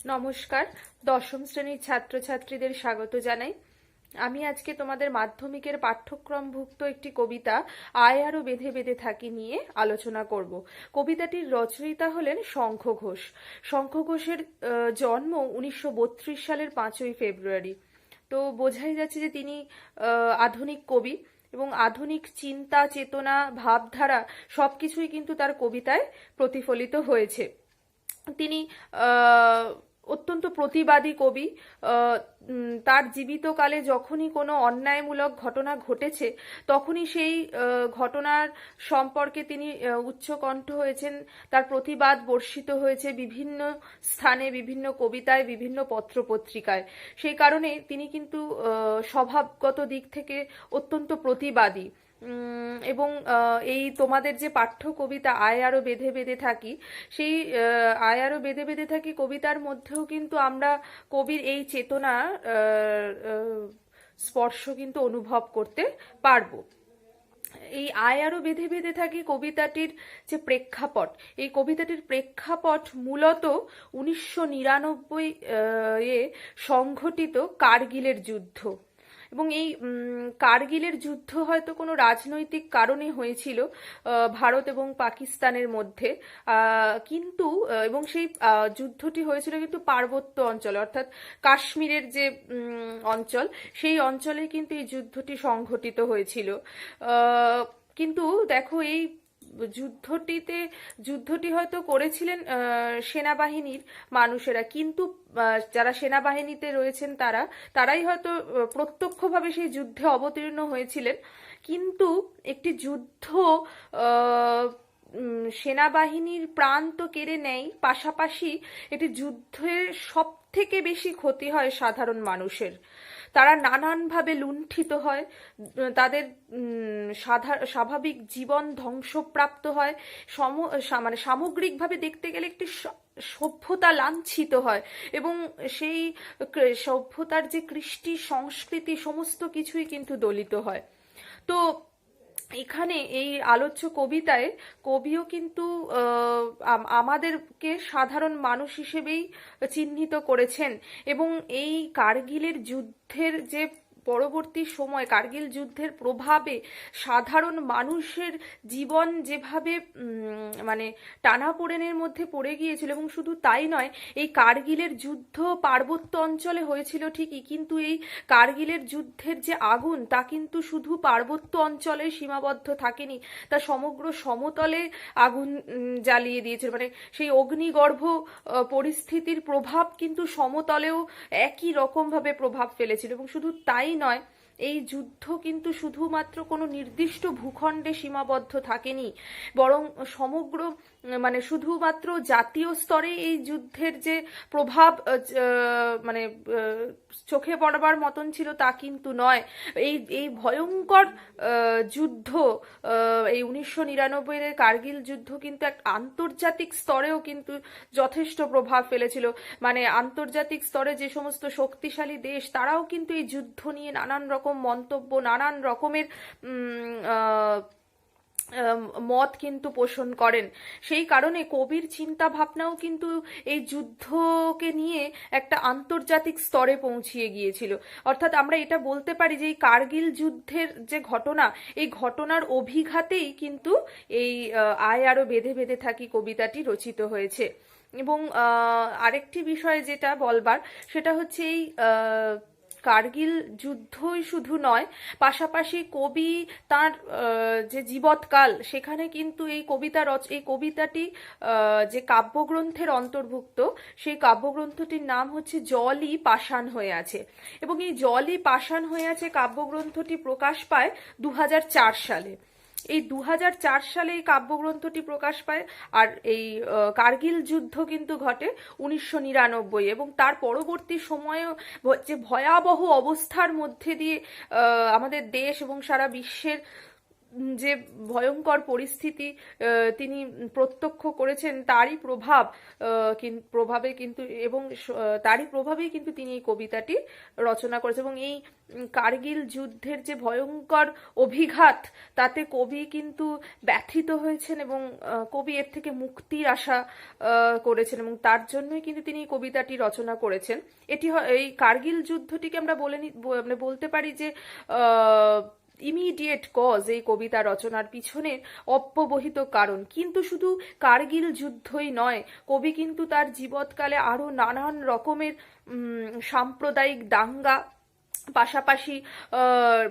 নমস্কার। দশম শ্রেণীর ছাত্রছাত্রীদের স্বাগত জানাই। আমি আজকে তোমাদের মাধ্যমিকের পাঠ্যক্রমভুক্ত একটি কবিতা আয় আরো বেঁধে বেঁধে থাকি নিয়ে আলোচনা করব। কবিতাটির রচয়িতা হলেন শঙ্খ ঘোষ। শঙ্খ ঘোষের জন্ম 1932 সালের 5ই ফেব্রুয়ারি। তো বোঝাই যাচ্ছে যে তিনি আধুনিক কবি এবং আধুনিক চিন্তা চেতনা ভাবধারা সবকিছুই কিন্তু তার কবিতায় প্রতিফলিত হয়েছে। তিনি অত্যন্ত প্রতিবাদী কবি। তার জীবিতকালে যখনই কোনো অন্যায়মূলক ঘটনা ঘটেছে তখনই সেই ঘটনার সম্পর্কে তিনি উচ্চকণ্ঠ হয়েছেন, তার প্রতিবাদ বর্ষিত হয়েছে বিভিন্ন স্থানে, বিভিন্ন কবিতায়, বিভিন্ন পত্রপত্রিকায়। সেই কারণে তিনি কিন্তু স্বভাবগত দিক থেকে অত্যন্ত প্রতিবাদী। এবং এই তোমাদের যে পাঠ্য কবিতা আয় আরো বেঁধে বেঁধে থাকি, সেই আয় আরো বেঁধে বেঁধে থাকি কবিতার মধ্যেও কিন্তু আমরা কবির এই চেতনা স্পর্শ কিন্তু অনুভব করতে পারবো। এই আয় আরো বেঁধে বেঁধে থাকি কবিতাটির যে প্রেক্ষাপট, এই কবিতাটির প্রেক্ষাপট মূলত 1999 এ সংঘটিত কার্গিলের যুদ্ধ। এবং এই কার্গিলের যুদ্ধ হয়তো কোনো রাজনৈতিক কারণে হয়েছিল ভারত এবং পাকিস্তানের মধ্যে, কিন্তু এবং সেই যুদ্ধটি হয়েছিল কিন্তু পার্বত্য অঞ্চলে, অর্থাৎ কাশ্মীরের যে অঞ্চল, সেই অঞ্চলে কিন্তু এই যুদ্ধটি সংঘটিত হয়েছিল। কিন্তু দেখো, এই যুদ্ধটি হয়তো করেছিলেন সেনাবাহিনীর মানুষেরা, কিন্তু যারা সেনাবাহিনীতে রয়েছেন তারাই হয়তো প্রত্যক্ষভাবে সেই যুদ্ধে অবতীর্ণ হয়েছিলেন। কিন্তু একটি যুদ্ধ সেনাবাহিনীর প্রাণ তো কেড়ে নেয়, পাশাপাশি এটি যুদ্ধের সব থেকে বেশি ক্ষতি হয় সাধারণ মানুষের। তারা নানানভাবে লুণ্ঠিত হয়, তাদের স্বাভাবিক জীবন ধ্বংসপ্রাপ্ত হয়, মানে সামগ্রিকভাবে দেখতে গেলে একটি সভ্যতা লাঞ্ছিত হয়, এবং সেই সভ্যতার যে কৃষ্টি সংস্কৃতি সমস্ত কিছুই কিন্তু দলিত হয়। তো এখানে এই আলোচ্য কবিতায় কবিও কিন্তু আমাদেরকে সাধারণ মানুষ হিসেবেই চিহ্নিত করেছেন, এবং এই কার্গিলের যুদ্ধের যে পরবর্তী সময়, কার্গিল যুদ্ধের প্রভাবে সাধারণ মানুষের জীবন যেভাবে মানে টানাপোড়েনের মধ্যে পড়ে গিয়েছিল, এবং শুধু তাই নয়, এই কার্গিলের যুদ্ধ পার্বত্য অঞ্চলে হয়েছিল ঠিকই, কিন্তু এই কার্গিলের যুদ্ধের যে আগুন তা কিন্তু শুধু পার্বত্য অঞ্চলে সীমাবদ্ধ থাকেনি, তা সমগ্র সমতলে আগুন জ্বালিয়ে দিয়েছিল। মানে সেই অগ্নিগর্ভ পরিস্থিতির প্রভাব কিন্তু সমতলেও একই রকমভাবে প্রভাব ফেলেছিল। এবং শুধু তাই নয়, এই যুদ্ধ কিন্তু শুধুমাত্র কোনো নির্দিষ্ট ভূখণ্ডে সীমাবদ্ধ থাকেনি, বরং সমগ্র মানে শুধুমাত্র জাতীয় স্তরে এই যুদ্ধের যে প্রভাব মানে চোখে পড়বার মতন ছিল তা কিন্তু নয়। এই এই ভয়ঙ্কর যুদ্ধ, এই 1999 কার্গিল যুদ্ধ কিন্তু এক আন্তর্জাতিক স্তরেও কিন্তু যথেষ্ট প্রভাব ফেলেছিল। মানে আন্তর্জাতিক স্তরে যে সমস্ত শক্তিশালী দেশ, তারাও কিন্তু এই যুদ্ধ নিয়ে নানান রকম মন্তব্য, নানান রকমের মত কিন্তু পোষণ করেন। সেই কারণে কবির চিন্তা ভাবনাও কিন্তু এই যুদ্ধকে নিয়ে একটা আন্তর্জাতিক স্তরে পৌঁছিয়ে গিয়েছিল। অর্থাৎ আমরা এটা বলতে পারি যে এই কার্গিল যুদ্ধের যে ঘটনা, এই ঘটনার অভিঘাতেই কিন্তু এই আয় আরো বেঁধে বেঁধে থাকি কবিতাটি রচিত হয়েছে। এবং আরেকটি বিষয় যেটা বলবার, সেটা হচ্ছে এই কার্গিল যুদ্ধই শুধু নয়, পাশাপাশি কবি তার যে জীবৎকাল, সেখানে কিন্তু এই কবিতাটি যে কাব্যগ্রন্থের অন্তর্ভুক্ত, সেই কাব্যগ্রন্থটির নাম হচ্ছে জলই পাষাণ হয়ে আছে। এবং এই জলই পাষাণ হয়ে আছে কাব্যগ্রন্থটি প্রকাশ পায় 2004 সালে। এই 2004 সালে এই কাব্যগ্রন্থটি প্রকাশ পায়, আর এই কার্গিল যুদ্ধ কিন্তু ঘটে 1999, এবং তার পরবর্তী সময়েও যে ভয়াবহ অবস্থার মধ্যে দিয়ে আমাদের দেশ এবং সারা বিশ্বের যে ভয়ঙ্কর পরিস্থিতি তিনি প্রত্যক্ষ করেছেন, প্রভাবে কিন্তু এবং তারই প্রভাবেই কিন্তু তিনি এই কবিতাটি রচনা করেছেন। এবং এই কার্গিল যুদ্ধের যে ভয়ঙ্কর অভিঘাত, তাতে কবি কিন্তু ব্যথিত হয়েছেন এবং কবি এর থেকে মুক্তির আশা করেছেন, এবং তার জন্যই কিন্তু তিনি এই কবিতাটি রচনা করেছেন। এই কার্গিল যুদ্ধটিকে আমরা বলতে পারি যে ইমিডিয়েট কজ এই কবিতা রচনার পিছনে অব্যবহিত কারণ। কিন্তু শুধু কার্গিল যুদ্ধই নয়, কবি কিন্তু তার জীবৎকালে আরো নানান রকমের সাম্প্রদায়িক দাঙ্গা, পাশাপাশি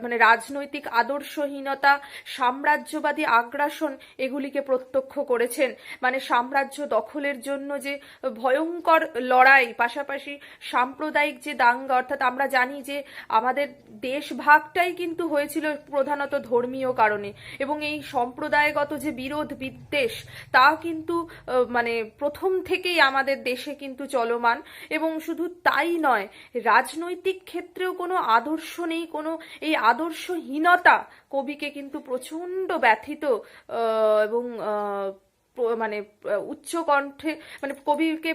মানে রাজনৈতিক আদর্শহীনতা, সাম্রাজ্যবাদী আগ্রাসন, এগুলিকে প্রত্যক্ষ করেছেন। মানে সাম্রাজ্য দখলের জন্য যে ভয়ঙ্কর লড়াই, পাশাপাশি সাম্প্রদায়িক যে দাঙ্গা, অর্থাৎ আমরা জানি যে আমাদের দেশ ভাগটাই কিন্তু হয়েছিল প্রধানত ধর্মীয় কারণে, এবং এই সম্প্রদায়গত যে বিরোধ বিদ্বেষ, তা কিন্তু মানে প্রথম থেকেই আমাদের দেশে কিন্তু চলমান। এবং শুধু তাই নয়, রাজনৈতিক ক্ষেত্রেও কোনো আদর্শ নেই, কোনো এই আদর্শহীনতা কবিকে কিন্তু প্রচন্ড ব্যথিত এবং মানে উচ্চ কণ্ঠে মানে কবিকে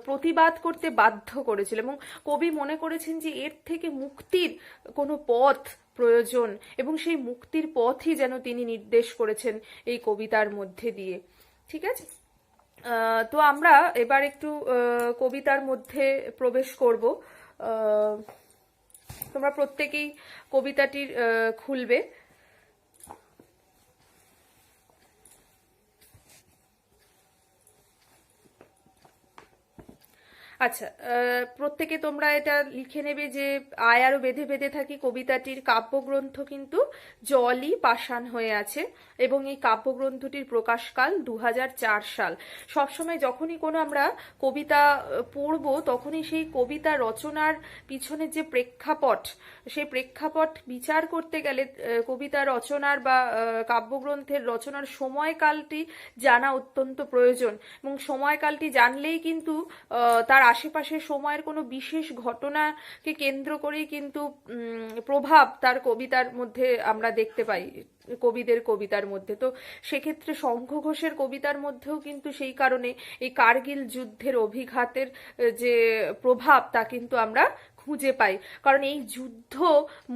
প্রতিবাদ করতে বাধ্য করেছিল, এবং কবি মনে করেছেন যে এর থেকে মুক্তির কোনো পথ প্রয়োজন, এবং সেই মুক্তির পথই যেন তিনি নির্দেশ করেছেন এই কবিতার মধ্যে দিয়ে। ঠিক আছে, তো আমরা এবার একটু কবিতার মধ্যে প্রবেশ করব। তোমরা প্রত্যেকেই কবিতাটির খুলবে। আচ্ছা, প্রত্যেকে তোমরা এটা লিখে নেবে যে আয় আরো বেঁধে বেঁধে থাকি কবিতাটির কাব্যগ্রন্থ কিন্তু জলই পাষাণ হয়ে আছে, এবং এই কাব্যগ্রন্থটির প্রকাশকাল 2004 সাল। সবসময় যখনই কোনো আমরা কবিতা পড়ব, তখনই সেই কবিতা রচনার পিছনে যে প্রেক্ষাপট, সেই প্রেক্ষাপট বিচার করতে গেলে কবিতা রচনার বা কাব্যগ্রন্থের রচনার সময়কালটি জানা অত্যন্ত প্রয়োজন, এবং সময়কালটি জানলেই কিন্তু তার আশেপাশে সময়ের কোনো বিশেষ ঘটনাকে কেন্দ্র করেই কিন্তু প্রভাব তার কবিতার মধ্যে আমরা দেখতে পাই, কবিদের কবিতার মধ্যে। তো সেক্ষেত্রে শঙ্খ ঘোষের কবিতার মধ্যেও কিন্তু সেই কারণে এই কার্গিল যুদ্ধের অভিঘাতের যে প্রভাব, তা কিন্তু আমরা খুঁজে পাই। কারণ এই যুদ্ধ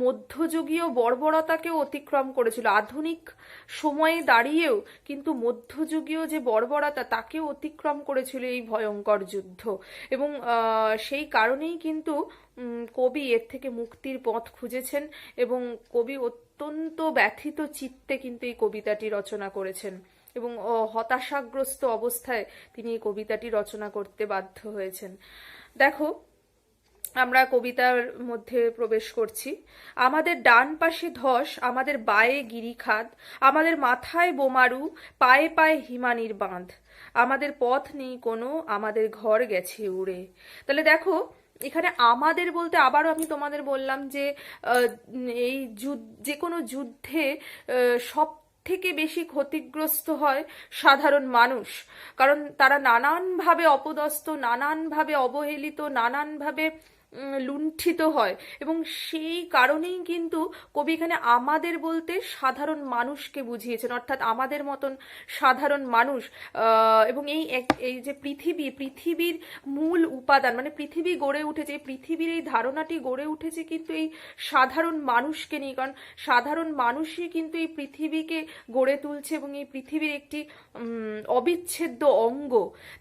মধ্যযুগীয় বর্বরতাকেও অতিক্রম করেছিল, আধুনিক সময়ে দাঁড়িয়েও কিন্তু মধ্যযুগীয় যে বর্বরতা, তাকেও অতিক্রম করেছিল এই ভয়ঙ্কর যুদ্ধ। এবং সেই কারণেই কিন্তু কবি এর থেকে মুক্তির পথ খুঁজেছেন, এবং কবি অত্যন্ত ব্যথিত চিত্তে কিন্তু এই কবিতাটি রচনা করেছেন, এবং হতাশাগ্রস্ত অবস্থায় তিনি এই কবিতাটি রচনা করতে বাধ্য হয়েছেন। দেখো, আমরা কবিতার মধ্যে প্রবেশ করছি। আমাদের ডান পাশে ধস, আমাদের বায়ে গিরিখাদ, আমাদের মাথায় বোমারু, পায়ে পায়ে হিমানির বাঁধ, আমাদের পথ নেই কোনো, আমাদের ঘর গেছে উড়ে। তাহলে দেখো, এখানে আমাদের বলতে আবারও আমি তোমাদের বললাম যে এই যে কোনো যুদ্ধে সব থেকে বেশি ক্ষতিগ্রস্ত হয় সাধারণ মানুষ, কারণ তারা নানানভাবে অপদস্থ, নানানভাবে অবহেলিত, নানানভাবে লুণ্ঠিত হয়। এবং সেই কারণেই কিন্তু কবি এখানে আমাদের বলতে সাধারণ মানুষকে বুঝিয়েছেন, অর্থাৎ আমাদের মতন সাধারণ মানুষ। এবং এই যে পৃথিবীর মূল উপাদান, মানে পৃথিবী গড়ে উঠেছে, পৃথিবীর এই ধারণাটি গড়ে উঠেছে কিন্তু এই সাধারণ মানুষকে নিয়ে, কারণ সাধারণ মানুষই কিন্তু এই পৃথিবীকে গড়ে তুলছে এবং এই পৃথিবীর একটি অবিচ্ছেদ্য অঙ্গ।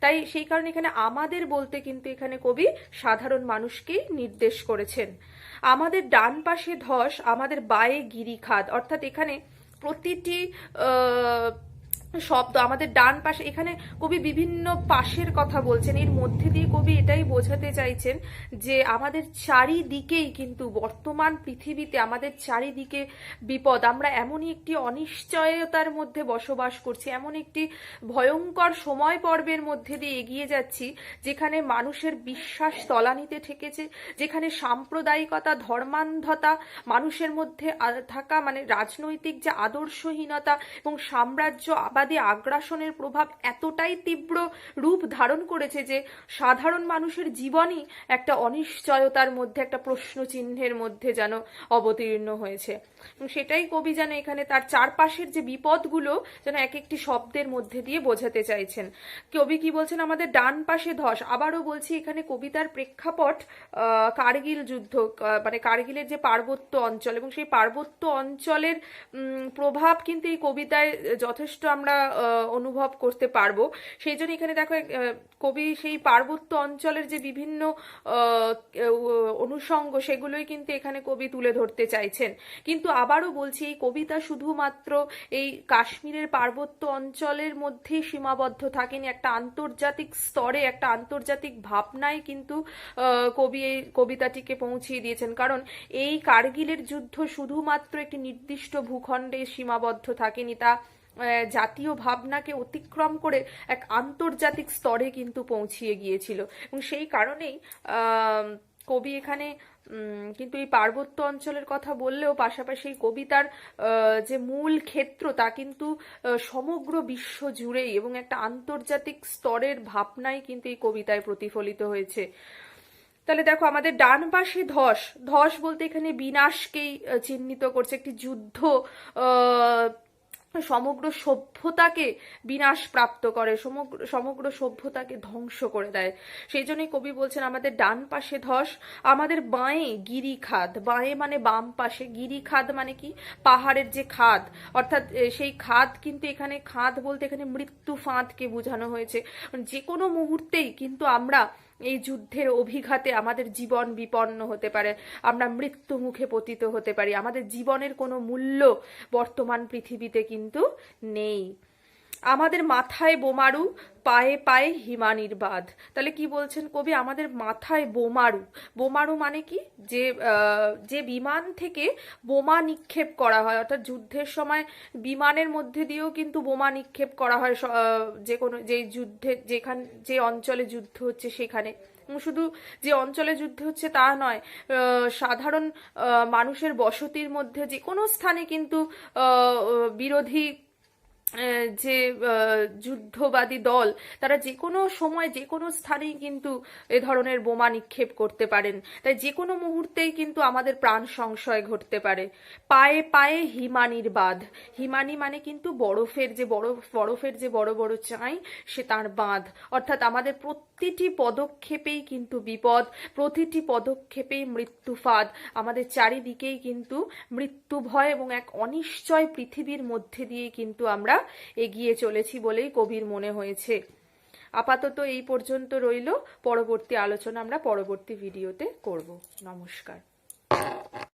তাই সেই কারণে এখানে আমাদের বলতে কিন্তু এখানে কবি সাধারণ মানুষকেই নির্দেশ করেছেন। আমাদের ডান পাশে ধস, আমাদের বায়ে গিরিখাদ, অর্থাৎ এখানে প্রতিটি শব্দ আমাদের ডান পাশে, এখানে কবি বিভিন্ন পাশের কথা বলছেন, এর মধ্যে দিয়ে কবি এটাই বোঝাতে চাইছেন যে আমাদের চারিদিকেই কিন্তু বর্তমান পৃথিবীতে আমাদের চারিদিকে বিপদ। আমরা এমনই একটি অনিশ্চয়তার মধ্যে বসবাস করছি, এমন একটি ভয়ঙ্কর সময় পর্বের মধ্যে দিয়ে এগিয়ে যাচ্ছি, যেখানে মানুষের বিশ্বাস তলানিতে ঠেকেছে, যেখানে সাম্প্রদায়িকতা, ধর্মান্ধতা, মানুষের মধ্যে থাকা মানে রাজনৈতিক যে আদর্শহীনতা এবং সাম্রাজ্যবাদী জিহাদি আগ্রাসনের প্রভাব এতটাই তীব্র রূপ ধারণ করেছে যে সাধারণ মানুষের জীবনই একটা অনিশ্চয়তার মধ্যে, একটা প্রশ্ন চিহ্নের মধ্যে যেন অবতীর্ণ হয়েছে। এবং সেটাই কবি যেন এখানে তার চারপাশের যে বিপদগুলো যেন এক একটি শব্দের মধ্যে দিয়ে বোঝাতে চাইছেন। কবি কি বলছেন, আমাদের ডান পাশে ধস। আবারও বলছি, এখানে কবিতার প্রেক্ষাপট কার্গিল যুদ্ধ, মানে কার্গিলের যে পার্বত্য অঞ্চল, এবং সেই পার্বত্য অঞ্চলের প্রভাব কিন্তু এই কবিতায় যথেষ্ট আমরা অনুভব করতে পারবো। সেই জন্য এখানে দেখো কবি সেই পার্বত্য অঞ্চলের যে বিভিন্ন অনুষঙ্গ সেগুলোই কিন্তু এখানে কবি তুলে ধরতে চাইছেন। কিন্তু আবারও বলছি, এই কবিতা শুধুমাত্র এই কাশ্মীরের পার্বত্য অঞ্চলের মধ্যেই সীমাবদ্ধ থাকেনি, একটা আন্তর্জাতিক স্তরে, একটা আন্তর্জাতিক ভাবনায় কিন্তু কবি এই কবিতাটিকে পৌঁছিয়ে দিয়েছেন। কারণ এই কার্গিলের যুদ্ধ শুধুমাত্র একটি নির্দিষ্ট ভূখণ্ডে সীমাবদ্ধ থাকেনি, তা জাতীয় ভাবনাকে অতিক্রম করে এক আন্তর্জাতিক স্তরে কিন্তু পৌঁছিয়ে গিয়েছিল। এবং সেই কারণেই কবি এখানে কিন্তু এই পার্বত্য অঞ্চলের কথা বললেও পাশাপাশি কবিতার যে মূল ক্ষেত্র তা কিন্তু সমগ্র বিশ্ব জুড়েই এবং একটা আন্তর্জাতিক স্তরের ভাবনাই কিন্তু এই কবিতায় প্রতিফলিত হয়েছে। তাহলে দেখো, আমাদের ডান পাশে ধস। ধস বলতে এখানে বিনাশকেই চিহ্নিত করছে, একটি যুদ্ধ সমগ্র সভ্যতাকে বিনাশ প্রাপ্ত করে, সমগ্র সভ্যতাকে ধ্বংস করে দেয়। সেই জন্যই কবি বলছেন আমাদের ডান পাশে ধস, আমাদের বাঁয়ে গিরিখাদ। বাঁয়ে মানে বাম পাশে, গিরিখাদ মানে কি, পাহাড়ের যে খাদ, অর্থাৎ সেই খাদ কিন্তু এখানে, খাদ বলতে এখানে মৃত্যু ফাঁদকে বোঝানো হয়েছে। যে কোনো মুহূর্তেই কিন্তু আমরা এই যুদ্ধের অভিঘাতে আমাদের জীবন বিপন্ন হতে পারে, আমরা মৃত্যু মুখে পতিত হতে পারি, আমাদের জীবনের কোনো মূল্য বর্তমান পৃথিবীতে কিন্তু নেই। আমাদের মাথায় বোমারু, পায়ে পায়ে হিমানির বাঁধ। তাহলে কি বলছেন কবি, আমাদের মাথায় বোমারু। বোমারু মানে কি, যে বিমান থেকে বোমা নিক্ষেপ করা হয়, অর্থাৎ যুদ্ধের সময় বিমানের মধ্যে দিয়েও কিন্তু বোমা নিক্ষেপ করা হয় যে কোনো, যে যুদ্ধে যে অঞ্চলে যুদ্ধ হচ্ছে সেখানে। শুধু যে অঞ্চলে যুদ্ধ হচ্ছে তা নয়, সাধারণ মানুষের বসতির মধ্যে যে কোনো স্থানে কিন্তু বিরোধী যে যুদ্ধবাদী দল তারা যে কোনো সময় যে কোনো স্থানেই কিন্তু এ ধরনের বোমা নিক্ষেপ করতে পারেন। তাই যে কোনো মুহূর্তেই কিন্তু আমাদের প্রাণ সংশয় ঘটতে পারে। পায়ে পায়ে হিমানির বাঁধ। হিমানি মানে কিন্তু বরফের যে বড় বড় চাই, সে তার বাঁধ। অর্থাৎ আমাদের প্রতিটি পদক্ষেপেই কিন্তু বিপদ, প্রতিটি পদক্ষেপেই মৃত্যু ফাঁদ, আমাদের চারিদিকেই কিন্তু মৃত্যু ভয় এবং এক অনিশ্চয় পৃথিবীর মধ্যে দিয়ে কিন্তু আমরা এগিয়ে চলেছি বলেই কবির মনে হয়েছে। আপাতত এই পর্যন্ত রইল, পরবর্তী আলোচনা আমরা পরবর্তী ভিডিওতে করব। নমস্কার।